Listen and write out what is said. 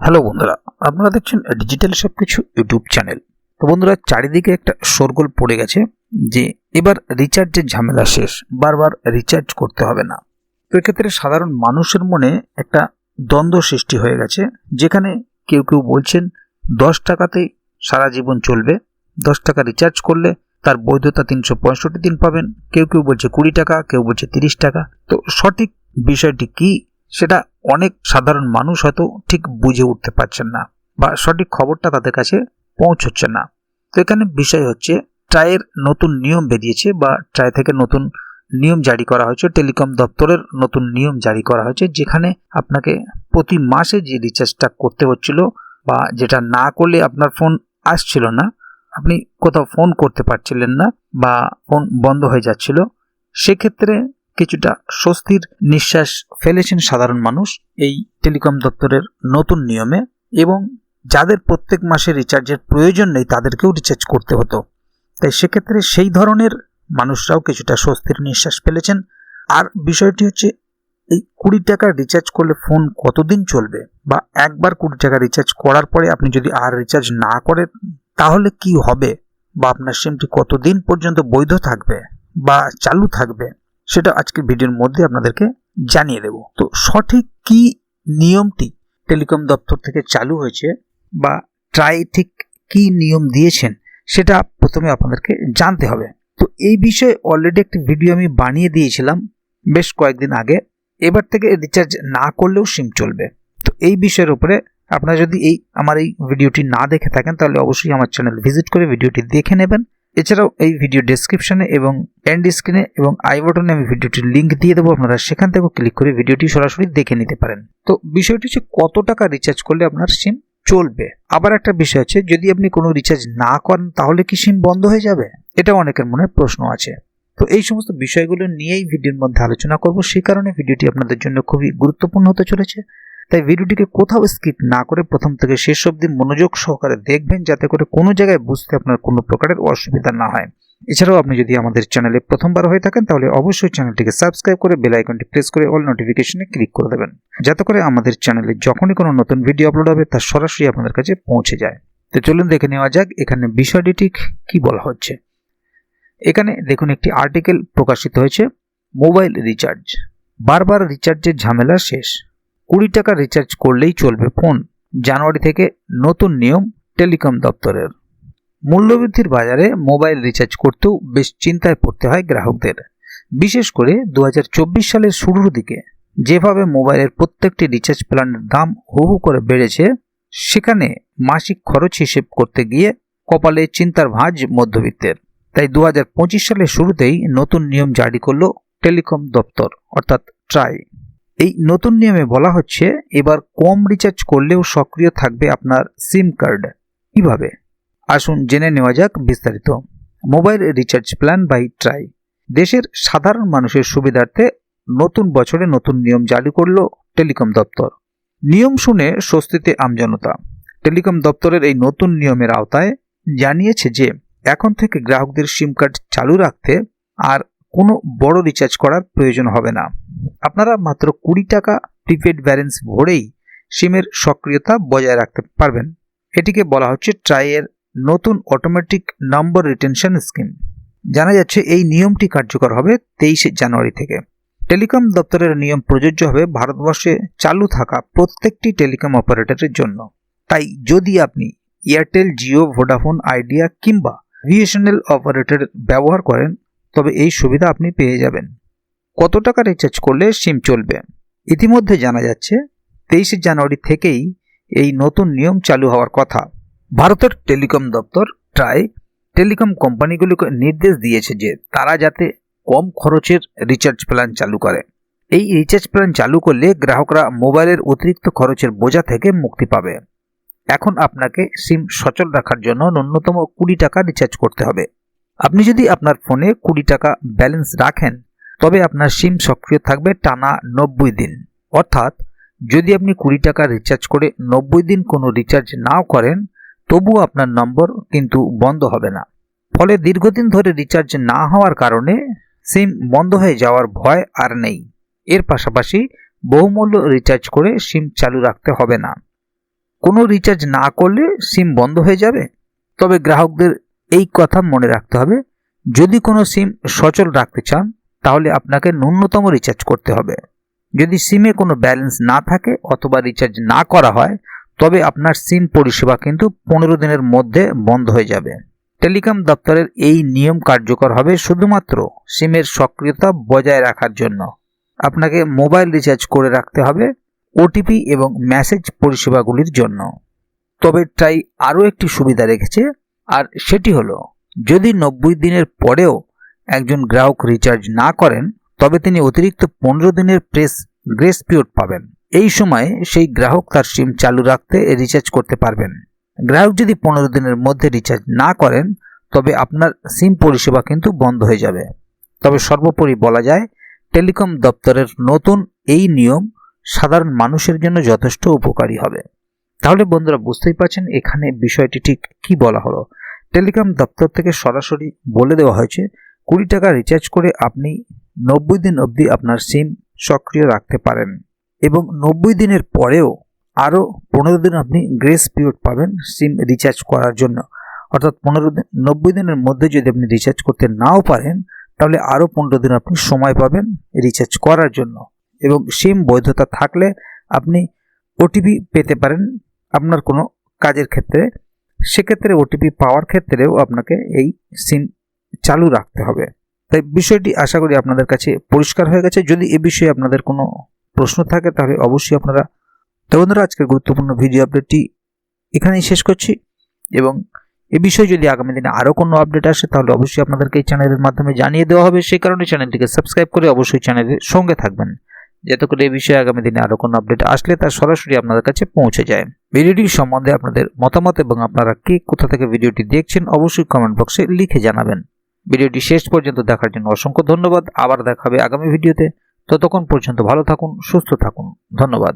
Hello বন্ধুরা, আপনারা দেখছেন ডিজিটাল সবকিছু ইউটিউব চ্যানেল। তো বন্ধুরা, চারিদিকে একটা শোরগোল পড়ে গেছে যে এবার রিচার্জের ঝামেলা শেষ, বারবার রিচার্জ করতে হবে না। তো এক্ষেত্রে সাধারণ মানুষের মনে একটা দ্বন্দ্ব সৃষ্টি হয়ে গেছে, যেখানে কেউ কেউ বলছেন 10 টাকাতেই সারা জীবন চলবে, 10 টাকা রিচার্জ করলে তার বৈধতা 365 দিন পাবেন। কেউ কেউ বলছে 20 টাকা, কেউ বলছে 30 টাকা। তো সঠিক বিষয়টি কি সেটা অনেক সাধারণ মানুষ হয়তো ঠিক বুঝে উঠতে পারছেন না, বা সঠিক খবরটা তাদের কাছে পৌঁছচ্ছে না। তো এখানে বিষয় হচ্ছে, ট্রাইয়ের নতুন নিয়ম বেরিয়েছে, বা ট্রাই থেকে নতুন নিয়ম জারি করা হয়েছে, টেলিকম দপ্তরের নতুন নিয়ম জারি করা হয়েছে, যেখানে আপনাকে প্রতি মাসে যে রিচার্জটা করতে হচ্ছিল, বা যেটা না করলে আপনার ফোন আসছিল না, আপনি কোথাও ফোন করতে পারছিলেন না, বা ফোন বন্ধ হয়ে যাচ্ছিল, সেক্ষেত্রে কিছুটা স্বস্তির নিঃশ্বাস ফেলেছেন সাধারণ মানুষ এই টেলিকম দপ্তরের নতুন নিয়মে। এবং যাদের প্রত্যেক মাসে রিচার্জের প্রয়োজন নেই তাদেরকেও রিচার্জ করতে হতো, তাই সেক্ষেত্রে সেই ধরনের মানুষরাও কিছুটা স্বস্তির নিঃশ্বাস ফেলেছেন। আর বিষয়টি হচ্ছে, এই 20 টাকার রিচার্জ করলে ফোন কতদিন চলবে, বা একবার 20 টাকা রিচার্জ করার পরে আপনি যদি আর রিচার্জ না করেন তাহলে কি হবে, বা আপনার সিমটি কতদিন পর্যন্ত বৈধ থাকবে বা চালু থাকবে, সেটা আজকের ভিডিওর মধ্যে আপনাদেরকে জানিয়ে দেব। তো সঠিক কি নিয়মটি টেলিকম দপ্তর থেকে চালু হয়েছে, বা ট্রাই ঠিক কি নিয়ম দিয়েছেন, সেটা প্রথমে আপনাদেরকে জানতে হবে। তো এই বিষয়ে অলরেডি একটি ভিডিও আমি বানিয়ে দিয়েছিলাম বেশ কয়েকদিন আগে। এবার থেকে রিচার্জ না করলেও সিম চলবে। তো এই বিষয়ের উপরে আপনারা যদি আমার এই ভিডিওটি না দেখে থাকেন তাহলে অবশ্যই আমার চ্যানেল ভিজিট করে ভিডিওটি দেখে নেবেন। এছাড়াও এই ভিডিও ডেসক্রিপশনে এবং এন্ড স্ক্রিনে এবং আই বাটনে আমি ভিডিওটির লিঙ্ক দিয়ে দেবো, আপনারা সেখান থেকেও ক্লিক করে ভিডিওটি সরাসরি দেখে নিতে পারেন। তো বিষয়টি হচ্ছে, কত টাকা রিচার্জ করলে আপনার সিম চলবে। আবার একটা বিষয় আছে, যদি আপনি কোনো রিচার্জ না করেন তাহলে কি সিম বন্ধ হয়ে যাবে, এটা অনেকের মনে প্রশ্ন আছে। তো এই সমস্ত বিষয়গুলো নিয়েই ভিডিওর মধ্যে আলোচনা করব, সেই কারণে ভিডিওটি আপনাদের জন্য খুবই গুরুত্বপূর্ণ হতে চলেছে। তাই ভিডিওটিকে কোথাও স্কিপ না করে প্রথম থেকে শেষ অবধি মনোযোগ সহকারে দেখবেন, যাতে করে কোনো জায়গায় বুঝতে আপনার কোনো প্রকারের অসুবিধা না হয়। এছাড়াও আপনি যদি আমাদের চ্যানেলে প্রথমবার হয়ে থাকেন তাহলে অবশ্যই চ্যানেলটিকে সাবস্ক্রাইব করে বেল আইকনটি প্রেস করে অল নোটিফিকেশনে ক্লিক করে দেবেন, যাতে করে আমাদের চ্যানেলে যখনই কোনো নতুন ভিডিও আপলোড হবে তা সরাসরি আপনাদের কাছে পৌঁছে যায়। তো চলুন দেখে নেওয়া যাক এখানে বিষয়টি ঠিক কি বলা হচ্ছে। এখানে দেখুন, একটি আর্টিকেল প্রকাশিত হয়েছে, মোবাইল রিচার্জ, বারবার রিচার্জের ঝামেলা শেষ, 20 টাকা রিচার্জ করলেই চলবে ফোন। জানুয়ারি থেকে নতুন নিয়ম টেলিকম দপ্তরের। মূল্যবৃদ্ধির বাজারে মোবাইল রিচার্জ করতেও বেশ চিন্তায় পড়তে হয় গ্রাহকদের, বিশেষ করে 2024 সালের শুরুর দিকে যেভাবে মোবাইলের প্রত্যেকটি রিচার্জ প্ল্যানের দাম হু হু করে বেড়েছে, সেখানে মাসিক খরচ হিসেব করতে গিয়ে কপালে চিন্তার ভাঁজ মধ্যবিত্তের। তাই 2025 সালের শুরুতেই নতুন নিয়ম জারি করল টেলিকম দপ্তর, অর্থাৎ ট্রাই। এই নতুন নিয়মে বলা হচ্ছে, এবার কম রিচার্জ করলেও সক্রিয় থাকবে আপনার সিম কার্ড। কিভাবে, আসুন জেনে নেওয়া যাক বিস্তারিত। Mobile recharge plan by TRAI. দেশের সাধারণ মানুষের সুবিধার্থে নতুন বছরে নতুন নিয়ম জারি করল টেলিকম দপ্তর। নিয়ম শুনে স্বস্তিতে আমজনতা। টেলিকম দপ্তরের এই নতুন নিয়মের আওতায় জানিয়েছে যে এখন থেকে গ্রাহকদের সিম কার্ড চালু রাখতে আর কোনো বড় রিচার্জ করার প্রয়োজন হবে না। আপনারা মাত্র 20 টাকা প্রিপেড ব্যালেন্স ভরেই সিমের সক্রিয়তা বজায় রাখতে পারবেন। এটিকে বলা হচ্ছে ট্রাইয়ের নতুন অটোমেটিক নম্বর রিটেনশন স্কিম। জানা যাচ্ছে এই নিয়মটি কার্যকর হবে 23 জানুয়ারি থেকে। টেলিকম দপ্তরের নিয়ম প্রযোজ্য হবে ভারতবর্ষে চালু থাকা প্রত্যেকটি টেলিকম অপারেটরের জন্য। তাই যদি আপনি এয়ারটেল, জিও, ভোডাফোন, আইডিয়া কিংবা বিএসএনএল অপারেটর ব্যবহার করেন তবে এই সুবিধা আপনি পেয়ে যাবেন। কত টাকা রিচার্জ করলে সিম চলবে? ইতিমধ্যে জানা যাচ্ছে 23 জানুয়ারি থেকেই এই নতুন নিয়ম চালু হওয়ার কথা। ভারতের টেলিকম দপ্তর ট্রাই টেলিকম কোম্পানিগুলোকে নির্দেশ দিয়েছে যে তারা যাতে কম খরচের রিচার্জ প্ল্যান চালু করে। এই রিচার্জ প্ল্যান চালু করলে গ্রাহকরা মোবাইলের অতিরিক্ত খরচের বোঝা থেকে মুক্তি পাবে। এখন আপনাকে সিম সচল রাখার জন্য ন্যূনতম 20 টাকা রিচার্জ করতে হবে। আপনি যদি আপনার ফোনে 20 টাকা ব্যালেন্স রাখেন তবে আপনার সিম সক্রিয় থাকবে টানা 90 দিন। অর্থাৎ যদি আপনি 20 টাকা রিচার্জ করে 90 দিন কোনো রিচার্জ নাও করেন তবুও আপনার নম্বর কিন্তু বন্ধ হবে না। ফলে দীর্ঘদিন ধরে রিচার্জ না হওয়ার কারণে সিম বন্ধ হয়ে যাওয়ার ভয় আর নেই। এর পাশাপাশি বহুমূল্য রিচার্জ করে সিম চালু রাখতে হবে না। কোনো রিচার্জ না করলে সিম বন্ধ হয়ে যাবে? তবে গ্রাহকদের এই কথা মনে রাখতে হবে, যদি কোনো সিম সচল রাখতে চান তাহলে আপনাকে ন্যূনতম রিচার্জ করতে হবে। যদি সিমে কোনো ব্যালেন্স না থাকে অথবা রিচার্জ না করা হয় তবে আপনার সিম পরিষেবা কিন্তু 15 দিনের মধ্যে বন্ধ হয়ে যাবে। টেলিকম দপ্তরের এই নিয়ম কার্যকর হবে শুধুমাত্র সিমের সক্রিয়তা বজায় রাখার জন্য। আপনাকে মোবাইল রিচার্জ করে রাখতে হবে ওটিপি এবং মেসেজ পরিষেবাগুলির জন্য। তবে ট্রাই আরও একটি সুবিধা রেখেছে, আর সেটি হলো যদি 90 দিনের পরেও একজন গ্রাহক রিচার্জ না করেন তবে তিনি অতিরিক্ত 15 দিনের গ্রেস পিরিয়ড পাবেন। এই সময়ে সেই গ্রাহক তার সিম চালু রাখতে রিচার্জ করতে পারবেন। গ্রাহক যদি 15 দিনের মধ্যে রিচার্জ না করেন তবে আপনার সিম পরিষেবা কিন্তু বন্ধ হয়ে যাবে। তবে সর্বোপরি বলা যায়, টেলিকম দপ্তরের নতুন এই নিয়ম সাধারণ মানুষের জন্য যথেষ্ট উপকারী হবে। তাহলে বন্ধুরা বুঝতেই পারছেন এখানে বিষয়টি ঠিক কি বলা হলো। টেলিকম দপ্তর থেকে সরাসরি বলে দেওয়া হয়েছে 20 টাকা রিচার্জ করে আপনি 90 দিন অবধি আপনার সিম সক্রিয় রাখতে পারেন এবং 90 দিনের পরেও আরও 15 দিন আপনি গ্রেস পিরিয়ড পাবেন সিম রিচার্জ করার জন্য। অর্থাৎ 90 দিনের মধ্যে যদি আপনি রিচার্জ করতে নাও পারেন তাহলে আরও 15 দিন আপনি সময় পাবেন রিচার্জ করার জন্য, এবং সিম বৈধতা থাকলে আপনি ওটিপি পেতে পারেন আপনার কোনো কাজের ক্ষেত্রে। সেক্ষেত্রে ওটিপি পাওয়ার ক্ষেত্রেও আপনাকে এই সিম চালু রাখতে হবে। তাই বিষয়টি আশা করি আপনাদের কাছে পরিষ্কার হয়ে গেছে। যদি এ বিষয়ে আপনাদের কোনো প্রশ্ন থাকে তাহলে অবশ্যই আপনারা। তো বন্ধুরা, আজকের গুরুত্বপূর্ণ ভিডিও আপডেটটি এখানেই শেষ করছি, এবং এ বিষয়ে যদি আগামী দিনে আরও কোনো আপডেট আসে তাহলে অবশ্যই আপনাদেরকে এই চ্যানেলের মাধ্যমে জানিয়ে দেওয়া হবে। সেই কারণে চ্যানেলটিকে সাবস্ক্রাইব করে অবশ্যই চ্যানেলের সঙ্গে থাকবেন, যাতে করে এই বিষয়ে আগামী দিনে আরও কোনো আপডেট আসলে তা সরাসরি আপনাদের কাছে পৌঁছে যায়। ভিডিওটি সম্বন্ধে আপনাদের মতামত এবং আপনারা কে কোথা থেকে ভিডিওটি দেখছেন অবশ্যই কমেন্ট বক্সে লিখে জানাবেন। ভিডিওটি শেষ পর্যন্ত দেখার জন্য অসংখ্য ধন্যবাদ। আবার দেখা হবে আগামী ভিডিওতে। ততক্ষণ পর্যন্ত ভালো থাকুন, সুস্থ থাকুন। ধন্যবাদ।